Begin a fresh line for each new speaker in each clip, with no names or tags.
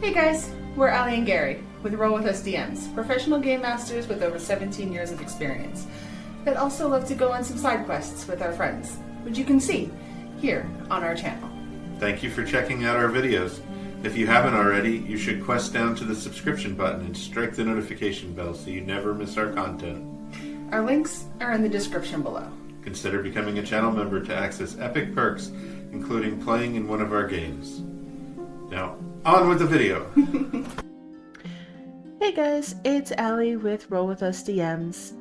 Hey guys, we're Ali and Gary with Roll With Us DMs, professional game masters with over 17 years of experience that also love to go on some side quests with our friends, which you can see here on our channel.
Thank you for checking out our videos. If you haven't already, you should quest down to the subscription button and strike the notification bell so you never miss our content.
Our links are in the description below.
Consider becoming a channel member to access epic perks, including playing in one of our games. Now, on with the video!
Hey guys, it's Ali with Roll With Us DMs.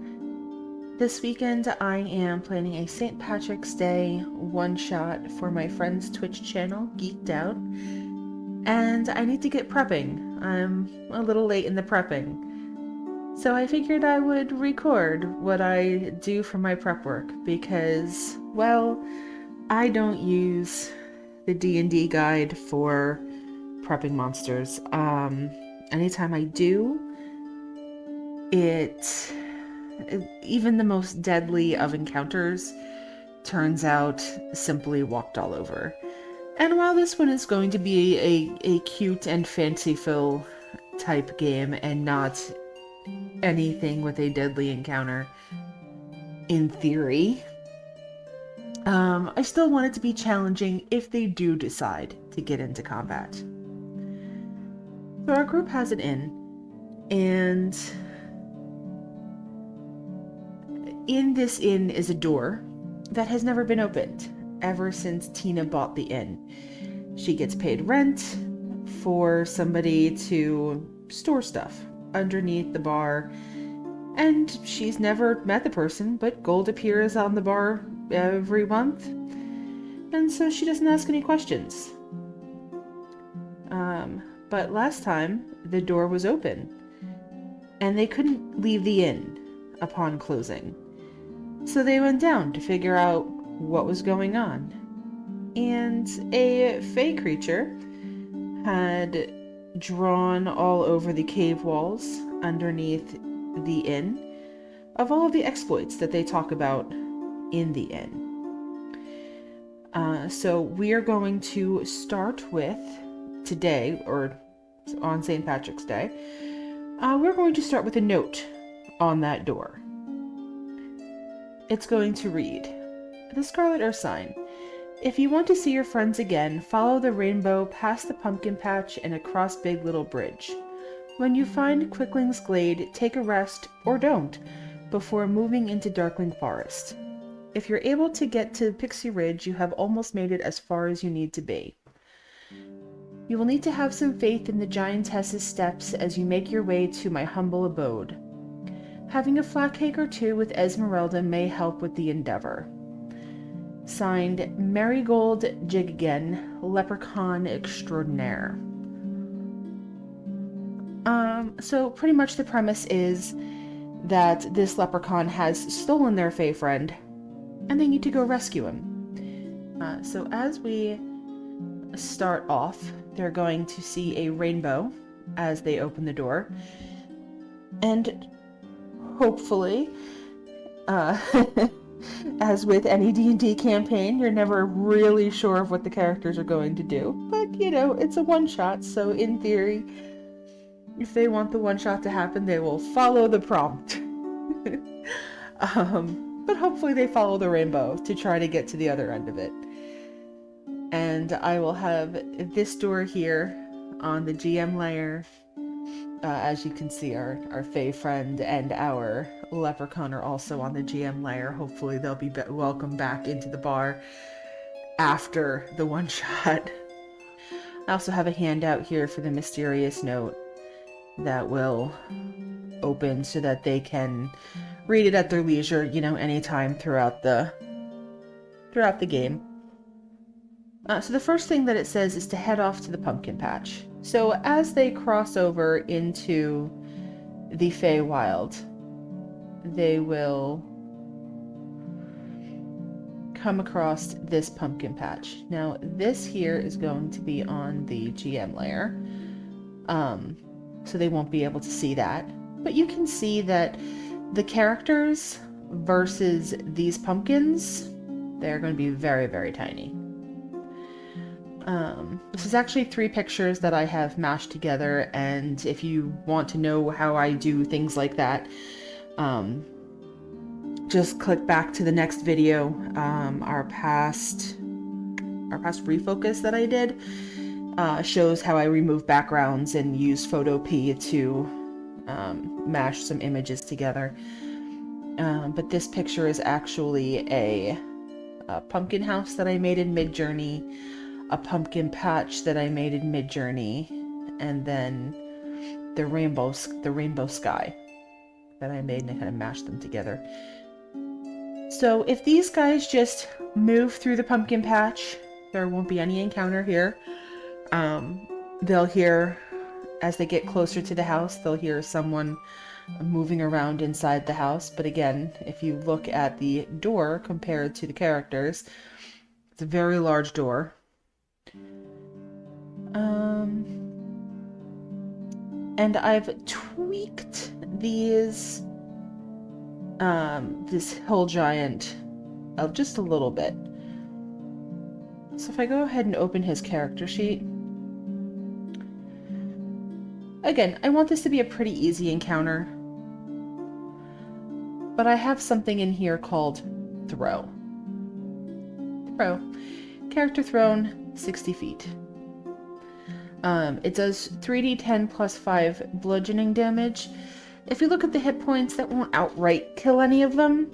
This weekend I am planning a St. Patrick's Day one-shot for my friend's Twitch channel, Geeked Out, and I need to get prepping. I'm a little late in the prepping. So I figured I would record what I do for my prep work because, well, I don't use the D&D guide for prepping monsters. Anytime I do, even the most deadly of encounters turns out simply walked all over. And while this one is going to be a cute and fanciful type game and not anything with a deadly encounter, in theory, I still want it to be challenging if they do decide to get into combat. So our group has an inn, and in this inn is a door that has never been opened ever since Tina bought the inn. She gets paid rent for somebody to store stuff underneath the bar, and she's never met the person, but gold appears on the bar every month, and so she doesn't ask any questions. But last time the door was open and they couldn't leave the inn upon closing, so they went down to figure out what was going on, and a fey creature had drawn all over the cave walls underneath the inn of all of the exploits that they talk about in the inn. So we are going to start with today, or on St. Patrick's Day, we're going to start with a note on that door. It's going to read, "The Scarlet Earth Sign. If you want to see your friends again, follow the rainbow past the pumpkin patch and across Big Little Bridge. When you find Quickling's Glade, take a rest, or don't, before moving into Darkling Forest. If you're able to get to Pixie Ridge, you have almost made it as far as you need to be. You will need to have some faith in the giantess's steps as you make your way to my humble abode. Having a flat cake or two with Esmeralda may help with the endeavor. Signed, Marigold Jigagen, Leprechaun Extraordinaire." So pretty much the premise is that this leprechaun has stolen their fey friend, and they need to go rescue him. So as we start off, they're going to see a rainbow as they open the door, and hopefully, as with any D&D campaign, you're never really sure of what the characters are going to do, but you know, it's a one-shot, so in theory, if they want the one-shot to happen, they will follow the prompt. But hopefully they follow the rainbow to try to get to the other end of it. And I will have this door here on the GM layer. As you can see, our fey friend and our leprechaun are also on the GM layer. Hopefully they'll be welcome back into the bar after the one shot. I also have a handout here for the mysterious note that will open so that they can read it at their leisure, you know, anytime throughout the game. So the first thing that it says is to head off to the pumpkin patch. So as they cross over into the Feywild, they will come across this pumpkin patch. Now this here is going to be on the GM layer, so they won't be able to see that. But you can see that the characters versus these pumpkins, they're going to be very, very tiny. This is actually 3 pictures that I have mashed together, and if you want to know how I do things like that, just click back to the next video. Our past refocus that I did shows how I remove backgrounds and use Photo P to mash some images together. But this picture is actually a pumpkin house that I made in Midjourney, a pumpkin patch that I made in Midjourney, and then the rainbow sky that I made, and I kind of mashed them together. So if these guys just move through the pumpkin patch, there won't be any encounter here. They'll hear, as they get closer to the house, they'll hear someone moving around inside the house. But again, if you look at the door compared to the characters, it's a very large door. And I've tweaked these this hill giant just a little bit. So if I go ahead and open his character sheet, again, I want this to be a pretty easy encounter, but I have something in here called throw. Character thrown 60 feet. It does 3d10 plus 5 bludgeoning damage. If you look at the hit points, that won't outright kill any of them.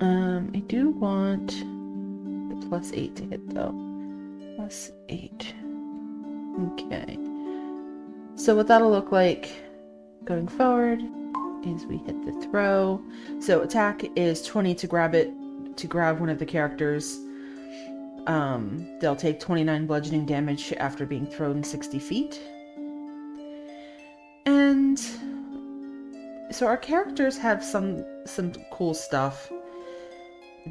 I do want the plus 8 to hit though. Plus 8. Okay. So what that'll look like going forward is we hit the throw. So attack is 20 to grab one of the characters. They'll take 29 bludgeoning damage after being thrown 60 feet. And so our characters have some cool stuff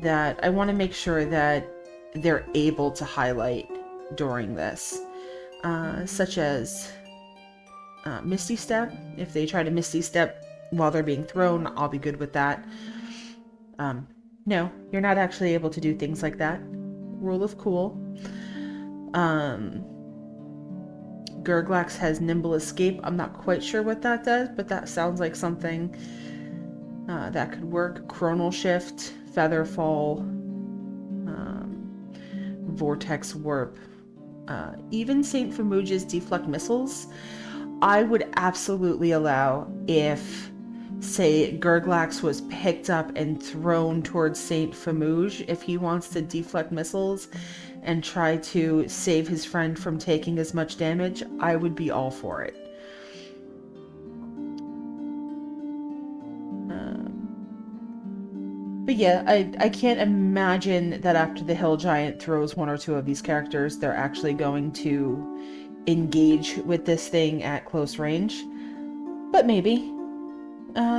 that I want to make sure that they're able to highlight during this, such as Misty Step. If they try to Misty Step while they're being thrown, I'll be good with that. No, you're not actually able to do things like that. Rule of cool. Gurglax has Nimble Escape. I'm not quite sure what that does, but that sounds like something that could work. Chronal Shift, Feather Fall, Vortex Warp, even Saint Famuge's Deflect Missiles. I would absolutely allow if, say, Gurglax was picked up and thrown towards Saint Famuge. If he wants to deflect missiles and try to save his friend from taking as much damage, I would be all for it. But yeah, I can't imagine that after the Hill Giant throws one or two of these characters, they're actually going to engage with this thing at close range. But maybe.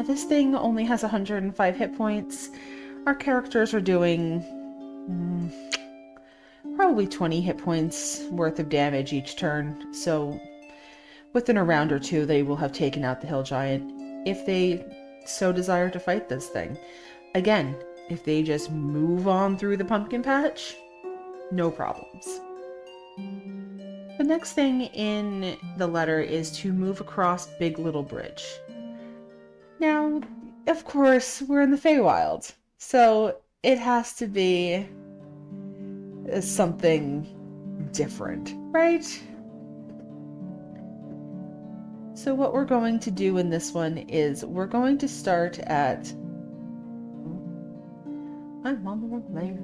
This thing only has 105 hit points. Our characters are doing probably 20 hit points worth of damage each turn. So within a round or two, they will have taken out the Hill Giant if they so desire to fight this thing. Again, if they just move on through the pumpkin patch, no problems. The next thing in the letter is to move across Big Little Bridge. Now, of course, we're in the Feywild, so it has to be something different, right? So what we're going to do in this one is we're going to start at... I'm on the wrong layer.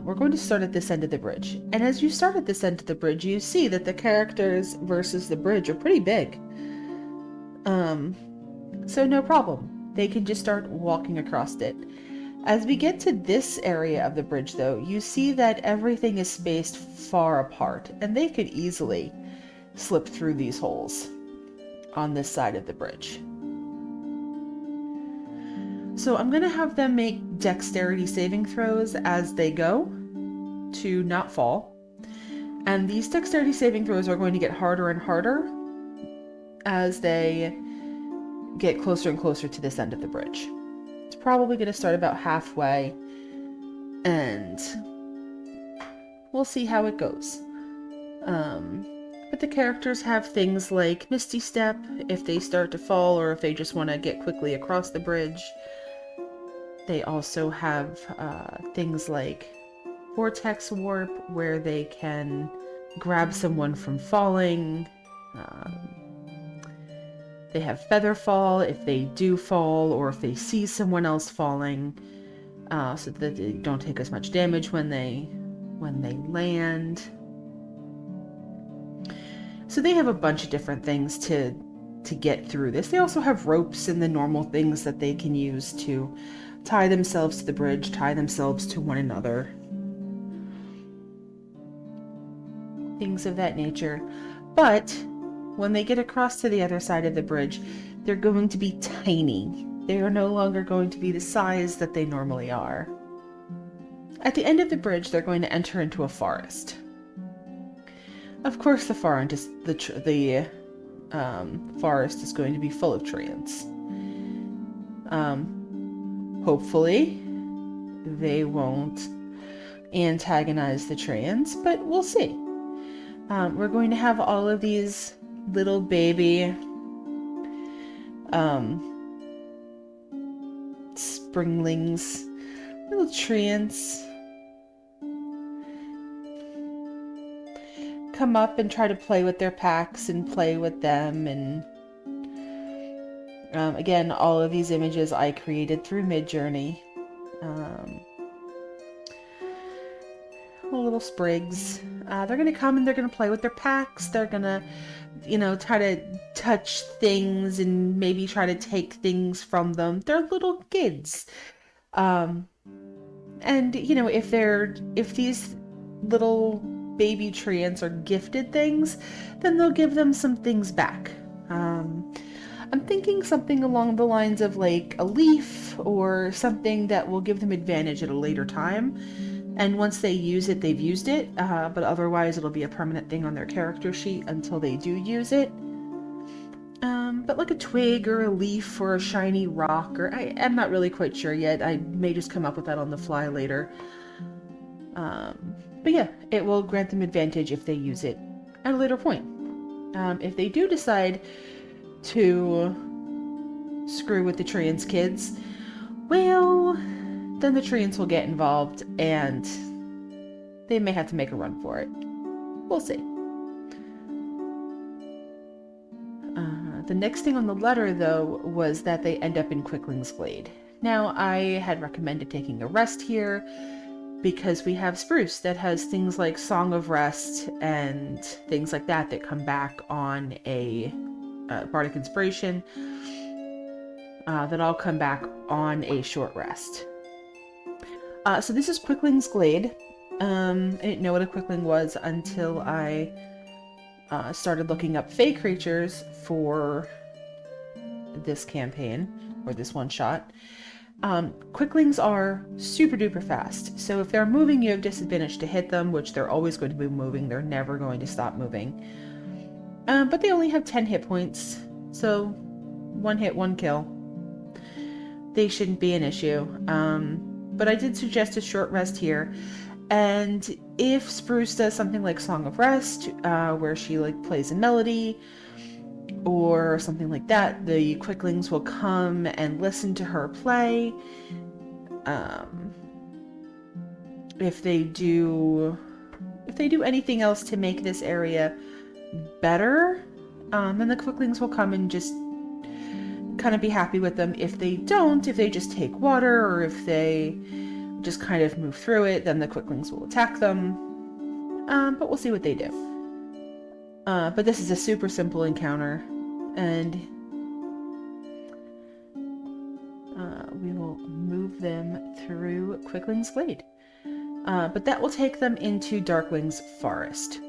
We're going to start at this end of the bridge. And as you start at this end of the bridge, you see that the characters versus the bridge are pretty big. So no problem. They can just start walking across it. As we get to this area of the bridge, though, you see that everything is spaced far apart, and they could easily slip through these holes on this side of the bridge. So I'm going to have them make dexterity saving throws as they go to not fall. And these dexterity saving throws are going to get harder and harder as they get closer and closer to this end of the bridge. It's probably going to start about halfway and we'll see how it goes. But the characters have things like Misty Step if they start to fall or if they just want to get quickly across the bridge. They also have things like Vortex Warp where they can grab someone from falling. They have Feather Fall if they do fall or if they see someone else falling, so that they don't take as much damage when they land. So they have a bunch of different things to get through this. They also have ropes and the normal things that they can use to tie themselves to the bridge, tie themselves to one another. Things of that nature. But when they get across to the other side of the bridge, they're going to be tiny. They are no longer going to be the size that they normally are. At the end of the bridge, they're going to enter into a forest. Of course, the forest is forest is going to be full of treants. Hopefully, they won't antagonize the treants, but we'll see. We're going to have all of these little baby springlings, little treants, come up and try to play with their packs and play with them. And again, all of these images I created through Midjourney. Little sprigs. They're going to come and they're going to play with their packs. They're going to, try to touch things and maybe try to take things from them. They're little kids. And, if these little baby treants are gifted things, then they'll give them some things back. I'm thinking something along the lines of like a leaf or something that will give them advantage at a later time. And once they use it, they've used it, but otherwise it'll be a permanent thing on their character sheet until they do use it. But like a twig or a leaf or a shiny rock, or I'm not really quite sure yet. I may just come up with that on the fly later. But yeah, it will grant them advantage if they use it at a later point. If they do decide to screw with the treants kids, well, then the treants will get involved and they may have to make a run for it. We'll see. The next thing on the letter, though, was that they end up in Quickling's Glade. Now, I had recommended taking a rest here because we have Spruce that has things like Song of Rest and things like that come back on a Bardic Inspiration that all come back on a short rest. So this is Quickling's Glade. I didn't know what a Quickling was until I started looking up Fey creatures for this campaign, or this one shot. Quicklings are super duper fast, so if they're moving you have disadvantage to hit them, which they're always going to be moving, they're never going to stop moving. But they only have 10 hit points, so 1 hit, 1 kill. They shouldn't be an issue. But I did suggest a short rest here. And if Spruce does something like Song of Rest, where she plays a melody or something like that, the Quicklings will come and listen to her play. If they do anything else to make this area better, then the Quicklings will come and just kind of be happy with them. If they don't, if they just take water or if they just kind of move through it, then the Quicklings will attack them. But we'll see what they do. But this is a super simple encounter, and we will move them through Quickling's Glade. But that will take them into Darkling's Forest.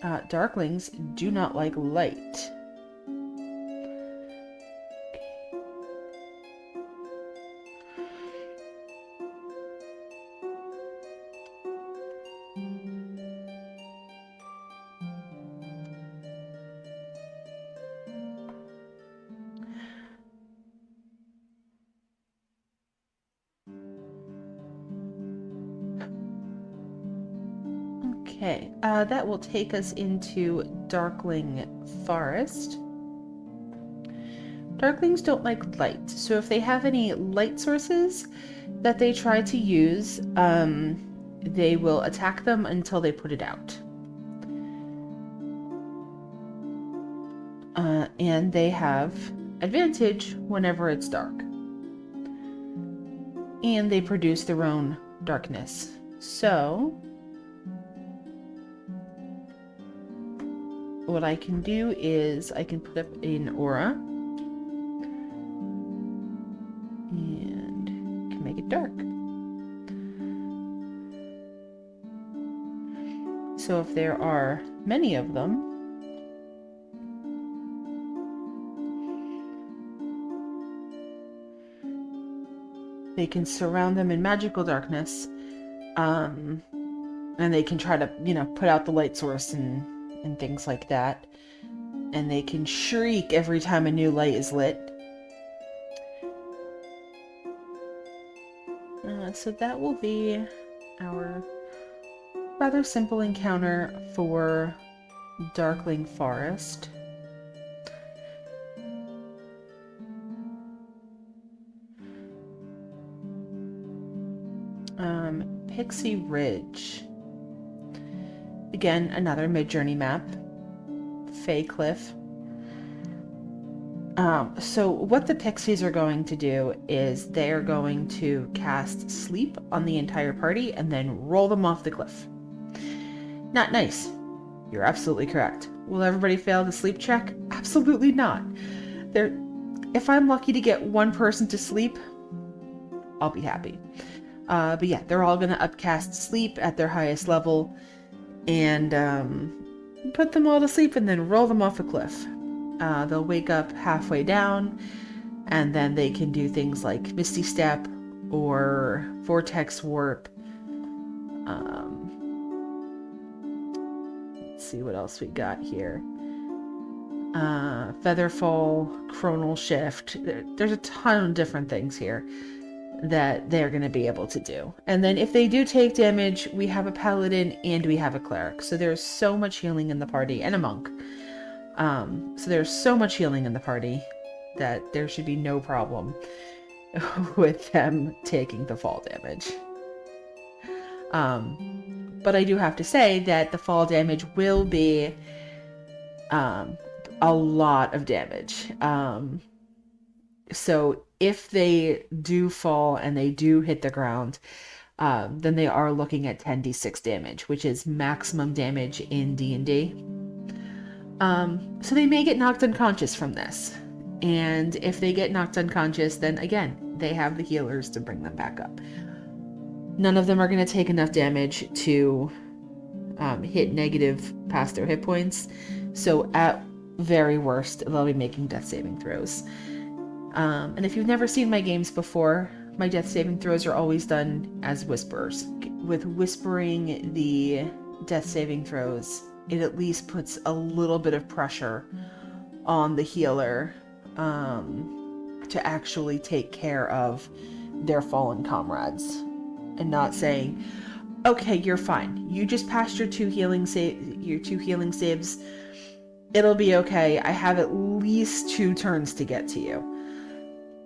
Darklings do not like light. Okay, that will take us into Darkling Forest. Darklings don't like light, so if they have any light sources that they try to use, they will attack them until they put it out. And they have advantage whenever it's dark. And they produce their own darkness. So what I can do is I can put up an aura and can make it dark. So if there are many of them, they can surround them in magical darkness, and they can try to, put out the light source and things like that. And they can shriek every time a new light is lit. So that will be our rather simple encounter for Darkling Forest. Pixie Ridge. Again, another mid-journey map. Fay Cliff. So what the Pixies are going to do is they are going to cast Sleep on the entire party and then roll them off the cliff. Not nice. You're absolutely correct. Will everybody fail the sleep check? Absolutely not. If I'm lucky to get one person to sleep, I'll be happy. But yeah, they're all going to upcast Sleep at their highest level and put them all to sleep and then roll them off a cliff. They'll wake up halfway down, and then they can do things like Misty Step or Vortex Warp. Let's see what else we got here. Featherfall, Chronal Shift. There's a ton of different things here that they're going to be able to do. And then if they do take damage, we have a paladin and we have a cleric. So there's so much healing in the party, and a monk. So there's so much healing in the party that there should be no problem with them taking the fall damage. But I do have to say that the fall damage will be a lot of damage. So if they do fall and they do hit the ground, then they are looking at 10d6 damage, which is maximum damage in D&D. So they may get knocked unconscious from this. And if they get knocked unconscious, then again, they have the healers to bring them back up. None of them are going to take enough damage to hit negative past their hit points. So at very worst, they'll be making death saving throws. And if you've never seen my games before, my death saving throws are always done as whisperers. With whispering the death saving throws, it at least puts a little bit of pressure on the healer to actually take care of their fallen comrades, and not saying, okay, you're fine, you just passed your two healing saves, it'll be okay, I have at least 2 turns to get to you.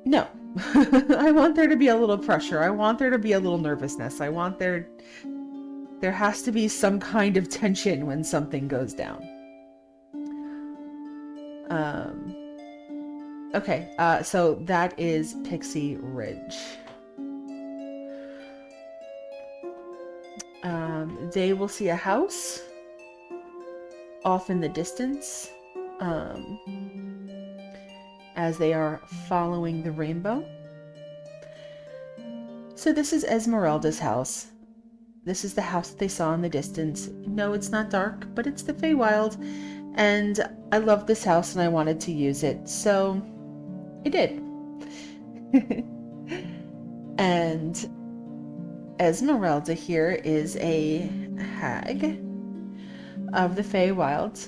No. I want there to be a little pressure. I want there to be a little nervousness. I want there has to be some kind of tension when something goes down. Okay, so that is Pixie Ridge. They will see a house off in the distance as they are following the rainbow. So this is Esmeralda's house. This is the house that they saw in the distance. No, it's not dark, but it's the Feywild, and I love this house and I wanted to use it, so I did. And Esmeralda here is a hag of the Feywild,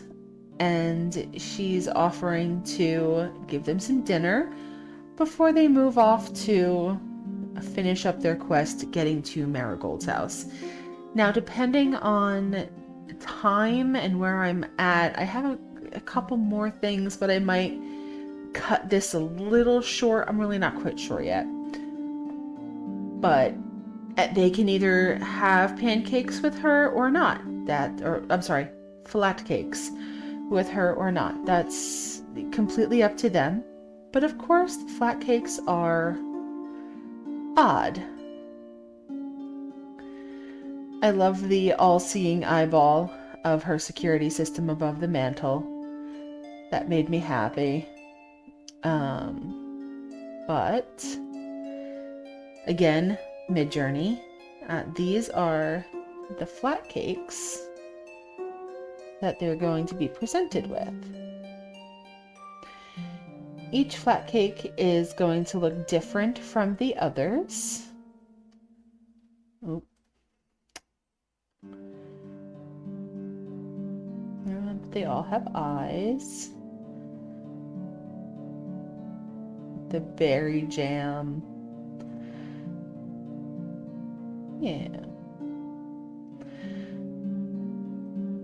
and she's offering to give them some dinner before they move off to finish up their quest getting to Marigold's house. Now, depending on time and where I'm at, I have a couple more things, but I might cut this a little short. I'm really not quite sure yet. But they can either have pancakes with her or not. Flat cakes with her or not. That's completely up to them. But of course, flat cakes are odd. I love the all-seeing eyeball of her security system above the mantle. That made me happy. But again, mid-journey. These are the flat cakes that they're going to be presented with. Each flat cake is going to look different from the others. And they all have eyes. The berry jam. Yeah.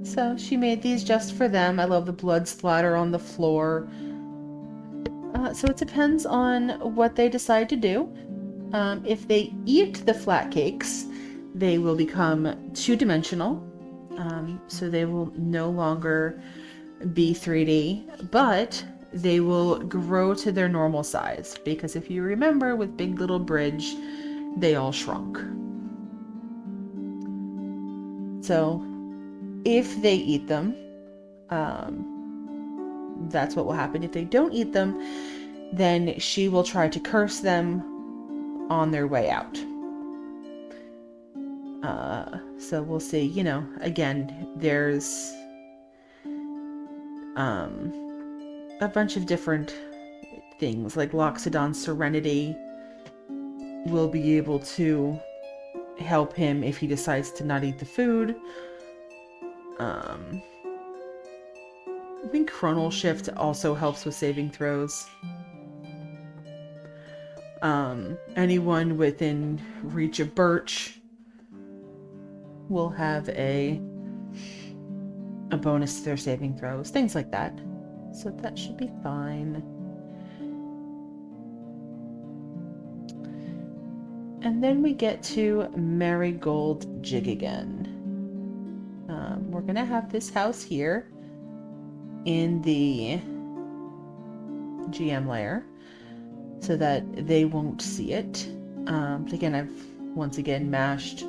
So she made these just for them. I love the blood splatter on the floor. So it depends on what they decide to do. If they eat the flat cakes, they will become two-dimensional. So they will no longer be 3D, but they will grow to their normal size. Because if you remember, with Big Little Bridge, they all shrunk. So if they eat them, that's what will happen. If they don't eat them, then she will try to curse them on their way out. So we'll see, again, there's a bunch of different things, like Loxodon's Serenity will be able to help him if he decides to not eat the food. I think Chronal Shift also helps with saving throws. Anyone within reach of Birch will have a bonus to their saving throws, things like that. So that should be fine. And then we get to Marigold Jig again. We're gonna have this house here in the GM layer so that they won't see it. But again, I've once again mashed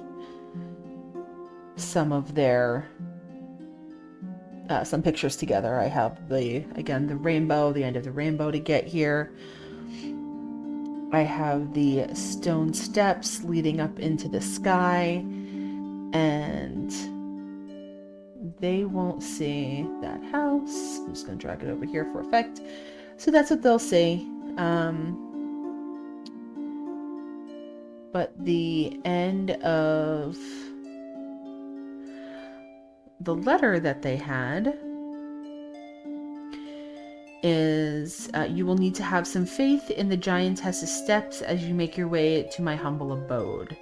some of their some pictures together. I have the rainbow, the end of the rainbow to get here. I have the stone steps leading up into the sky, and they won't see that house. I'm just going to drag it over here for effect. So that's what they'll see. But the end of the letter that they had is, you will need to have some faith in the giantess's steps as you make your way to my humble abode.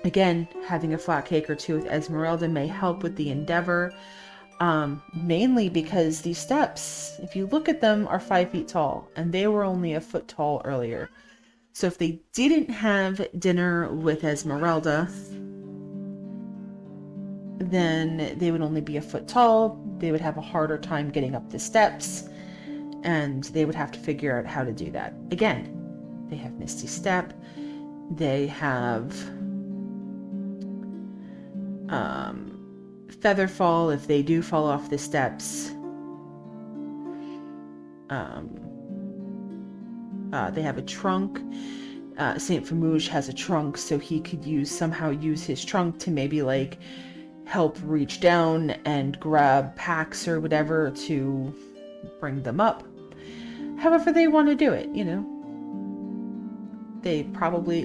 Again, having a flat cake or two with Esmeralda may help with the endeavor, mainly because these steps, if you look at them, are 5 feet tall, and they were only a foot tall earlier. So if they didn't have dinner with Esmeralda, then they would only be a foot tall. They would have a harder time getting up the steps, and they would have to figure out how to do that. Again, they have Misty Step. They have Featherfall if they do fall off the steps. They have a trunk. Saint Famouge has a trunk, so he could somehow use his trunk to maybe help reach down and grab packs or whatever to bring them up. However they want to do it,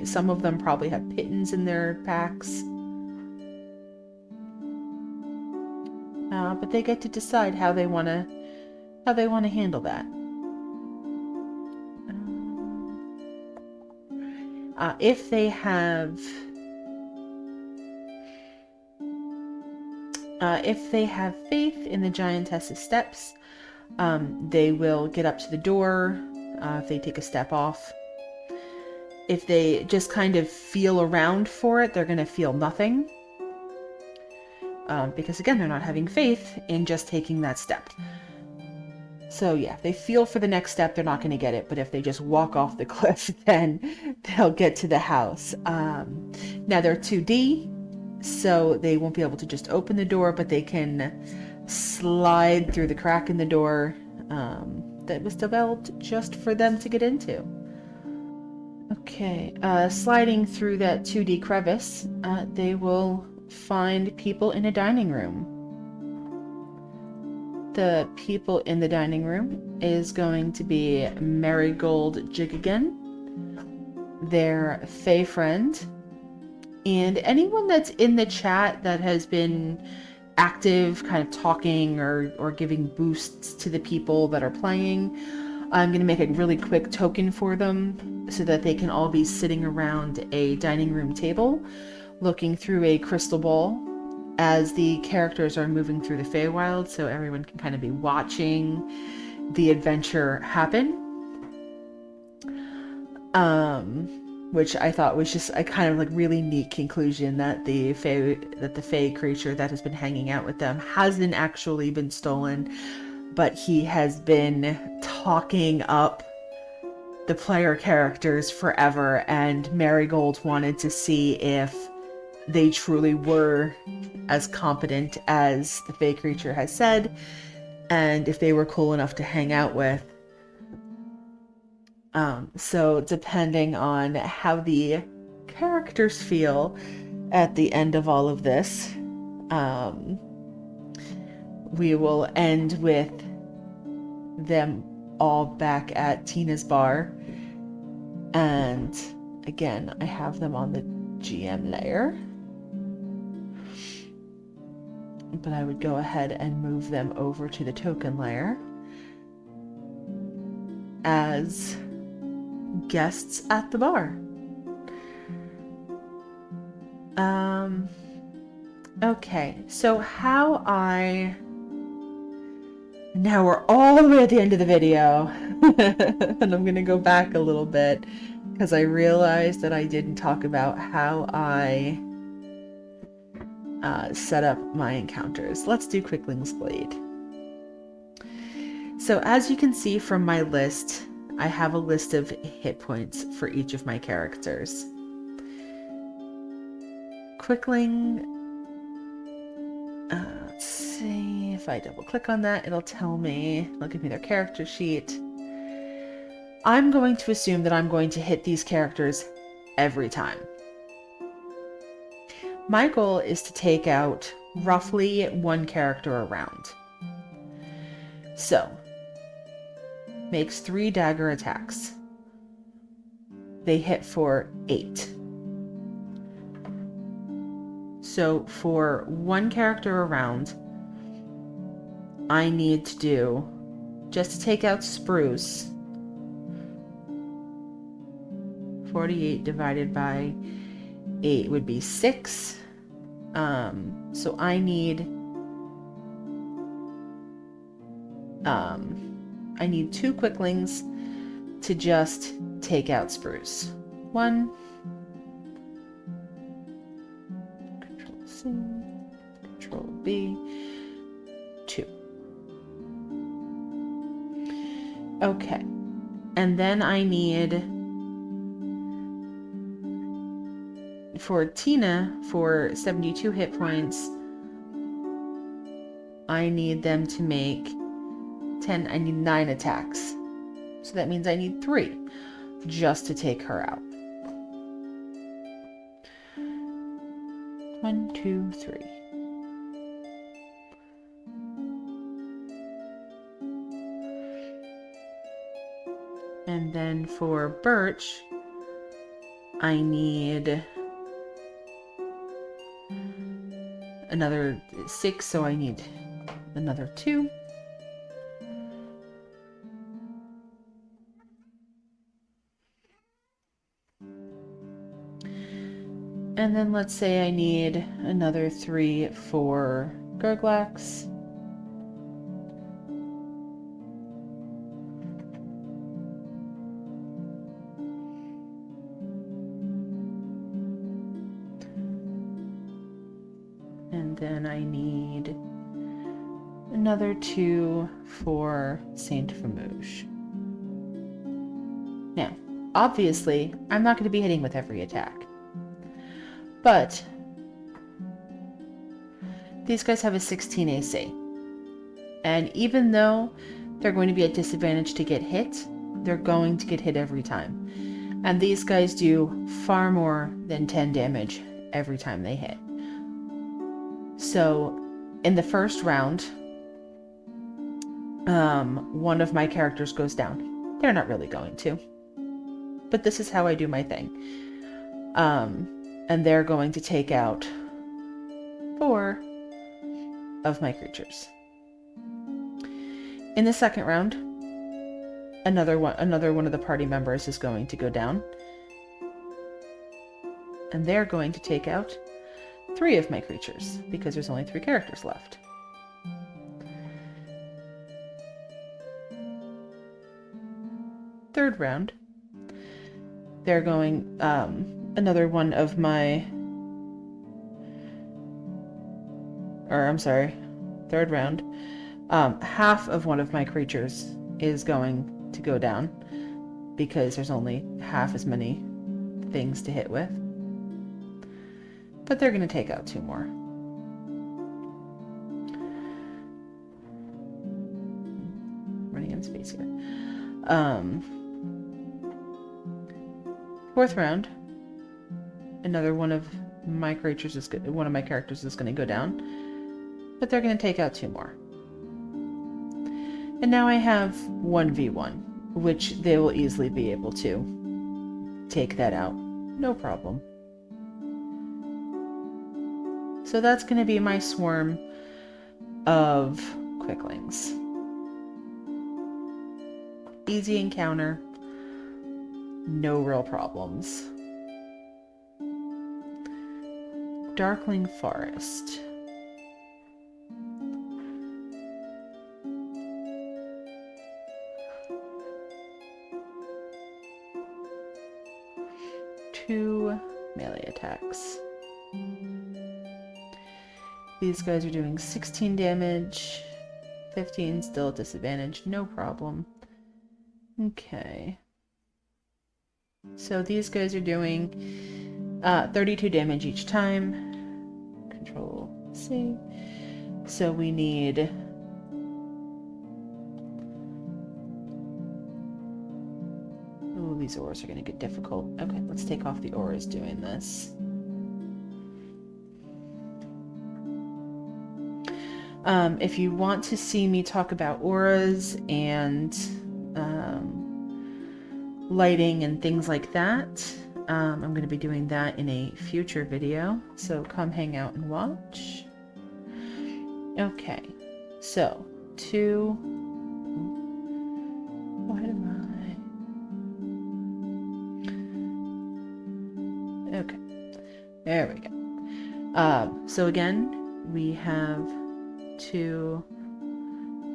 some of them probably have pittons in their packs. But they get to decide how they want to handle that. If they have If they have faith in the giantess's steps, they will get up to the door if they take a step off. If they just kind of feel around for it, they're going to feel nothing. Because again, they're not having faith in just taking that step. So yeah, if they feel for the next step, they're not going to get it. But if they just walk off the cliff, then they'll get to the house. Now they're 2D, so they won't be able to just open the door, but they can slide through the crack in the door that was developed just for them to get into. Okay, sliding through that 2D crevice, they will find people in a dining room. The people in the dining room is going to be Marigold Jigagan, their Fae friend, and anyone that's in the chat that has been active, kind of talking or giving boosts to the people that are playing. I'm going to make a really quick token for them so that they can all be sitting around a dining room table looking through a crystal ball as the characters are moving through the Feywild, so everyone can kind of be watching the adventure happen. Which I thought was just a kind of like really neat conclusion that the Fey creature that has been hanging out with them hasn't actually been stolen, but he has been talking up the player characters forever, and Marigold wanted to see if they truly were as competent as the Fey creature has said, and if they were cool enough to hang out with. So depending on how the characters feel at the end of all of this, we will end with them all back at Tina's bar. And again, I have them on the GM layer. But I would go ahead and move them over to the token layer as guests at the bar. Okay, so now we're all the way at the end of the video, and I'm gonna go back a little bit because I realized that I didn't talk about how I set up my encounters. Let's do Quickling's Blade. So as you can see from my list, I have a list of hit points for each of my characters. Quickling, let's see, if I double click on that, it'll give me their character sheet. I'm going to assume that I'm going to hit these characters every time. My goal is to take out roughly one character a round. So, makes 3 dagger attacks. They hit for 8. So for one character a round, I need to do, just to take out Spruce, 48 divided by 8 would be 6. So I need 2 quicklings to just take out Spruce. 1. Control C, Control B, 2. Okay. And then I need, for Tina, for 72 hit points, I need them to make 10, I need 9 attacks. So that means I need 3 just to take her out. 1, 2, 3. And then for Birch, I need another 6, so I need another 2. And then let's say I need another 3 for Gurglax. And then I need another 2 for Saint Famouche. Now, obviously, I'm not going to be hitting with every attack. But these guys have a 16 AC. And even though they're going to be at disadvantage to get hit, they're going to get hit every time. And these guys do far more than 10 damage every time they hit. So, in the first round, one of my characters goes down. They're not really going to. But this is how I do my thing. And they're going to take out 4 of my creatures. In the second round, another one of the party members is going to go down. And they're going to take out 3 of my creatures, because there's only 3 characters left. Third round, they're going, another one of my, third round, half of one of my creatures is going to go down, because there's only half as many things to hit with. But they're going to take out 2 more. Running in space here. Fourth round, another one of my characters is going to go down, but they're going to take out 2 more. And now I have 1v1, which they will easily be able to take that out. No problem. So that's going to be my swarm of quicklings. Easy encounter. No real problems. Darkling Forest. Two melee attacks. These guys are doing 16 damage. 15 still at disadvantage. No problem. Okay. So these guys are doing 32 damage each time. Control C. So we need these auras are going to get difficult. Okay, let's take off the auras doing this. If you want to see me talk about auras and lighting and things like that, I'm going to be doing that in a future video, so come hang out and watch. Okay, so what am I? Okay, there we go. So again, we have 2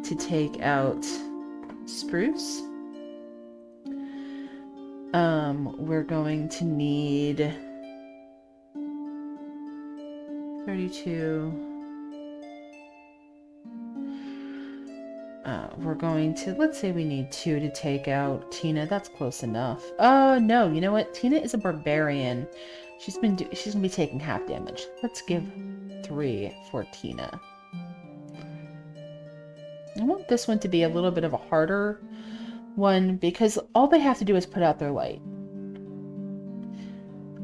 to take out Spruce. We're going to need 32. We're going to, let's say we need 2 to take out Tina. That's close enough. Oh no, you know what? Tina is a barbarian. She's gonna be taking half damage. Let's give 3 for Tina. I want this one to be a little bit of a harder one, because all they have to do is put out their light.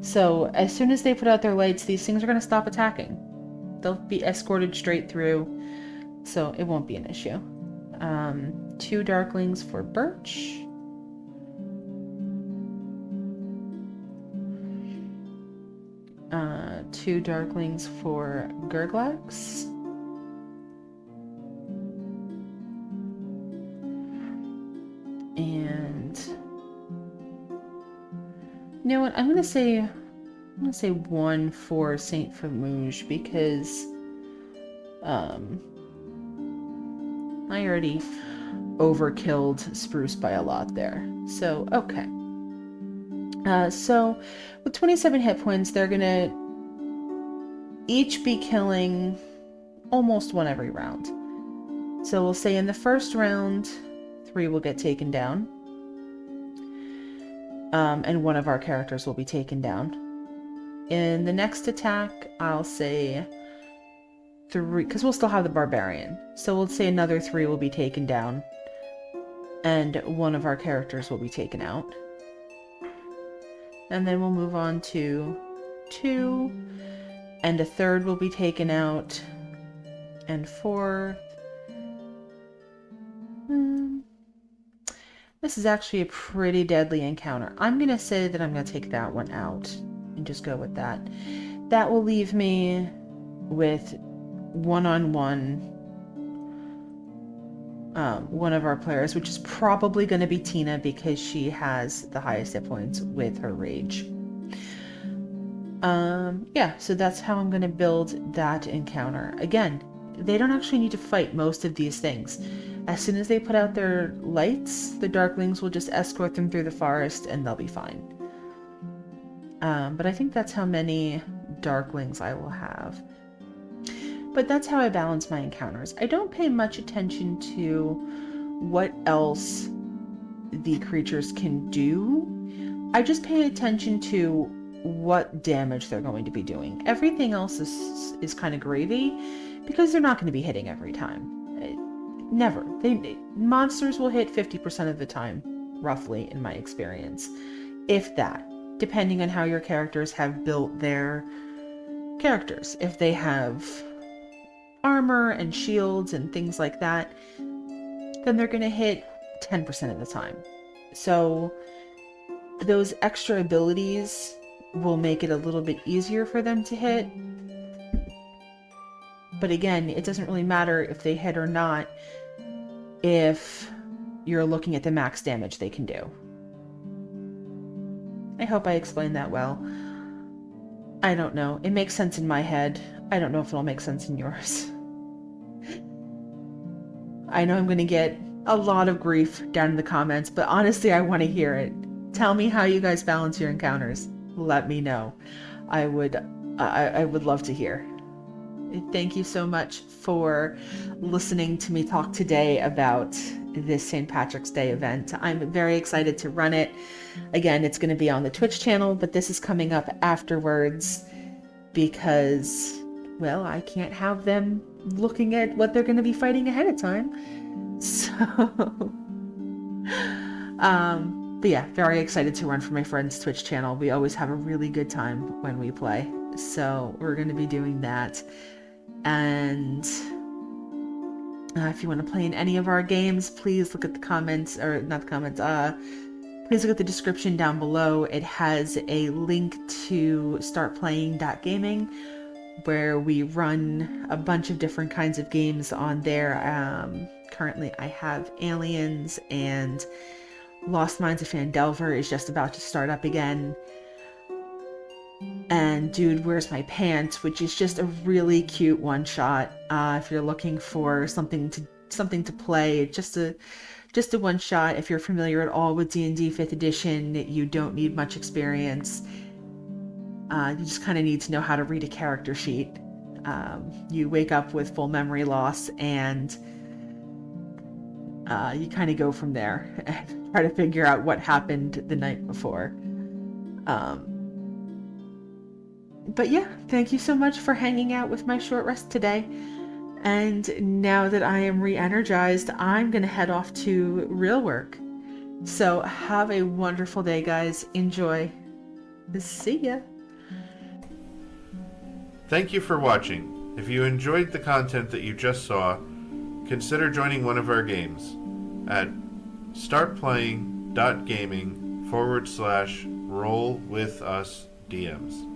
So as soon as they put out their lights, these things are going to stop attacking. They'll be escorted straight through, so it won't be an issue. 2 Darklings for Birch. Two Darklings for Gurglax. And you know what? I'm gonna say 1 for Saint Famouche, because I already overkilled Spruce by a lot there. So, okay. So, with 27 hit points, they're gonna each be killing almost one every round. So we'll say in the first round, 3 will get taken down. And one of our characters will be taken down. In the next attack, I'll say 3, because we'll still have the barbarian. So we'll say another 3 will be taken down. And one of our characters will be taken out. And then we'll move on to 2. And a 3rd will be taken out. And 4th. This is actually a pretty deadly encounter. I'm going to say that I'm going to take that one out. And just go with that. That will leave me with one-on-one one of our players, which is probably going to be Tina because she has the highest hit points with her rage. Yeah, so that's how I'm going to build that encounter. Again, they don't actually need to fight most of these things. As soon as they put out their lights, the Darklings will just escort them through the forest and they'll be fine. But I think that's how many Darklings I will have. But that's how I balance my encounters. I don't pay much attention to what else the creatures can do. I just pay attention to what damage they're going to be doing. Everything else is kind of gravy because they're not going to be hitting every time. Never. Monsters will hit 50% of the time, roughly, in my experience. If that. Depending on how your characters have built their characters. If they have armor and shields and things like that, then they're going to hit 10% of the time. So those extra abilities will make it a little bit easier for them to hit. But again, it doesn't really matter if they hit or not if you're looking at the max damage they can do. I hope I explained that well. I don't know. It makes sense in my head. I don't know if it'll make sense in yours. I know I'm going to get a lot of grief down in the comments, but honestly, I want to hear it. Tell me how you guys balance your encounters. Let me know. I would love to hear. Thank you so much for listening to me talk today about this St. Patrick's Day event. I'm very excited to run it. Again, it's going to be on the Twitch channel, but this is coming up afterwards because, well, I can't have them looking at what they're going to be fighting ahead of time. So, but yeah, very excited to run for my friend's Twitch channel. We always have a really good time when we play. So we're going to be doing that. And if you want to play in any of our games, please look at the comments, or not the comments, please look at the description down below. It has a link to startplaying.gaming where we run a bunch of different kinds of games on there. Currently I have Aliens, and Lost Mines of Phandelver is just about to start up again. And Dude, Where's My Pants, which is just a really cute one-shot. If you're looking for something to play, just a one-shot. If you're familiar at all with D&D 5th edition, you don't need much experience. You just kind of need to know how to read a character sheet. You wake up with full memory loss, and you kind of go from there and try to figure out what happened the night before. But yeah, thank you so much for hanging out with my short rest today. And now that I am re-energized, I'm going to head off to real work. So have a wonderful day, guys. Enjoy. See ya.
Thank you for watching. If you enjoyed the content that you just saw, consider joining one of our games at startplaying.gaming/rollwithusdms.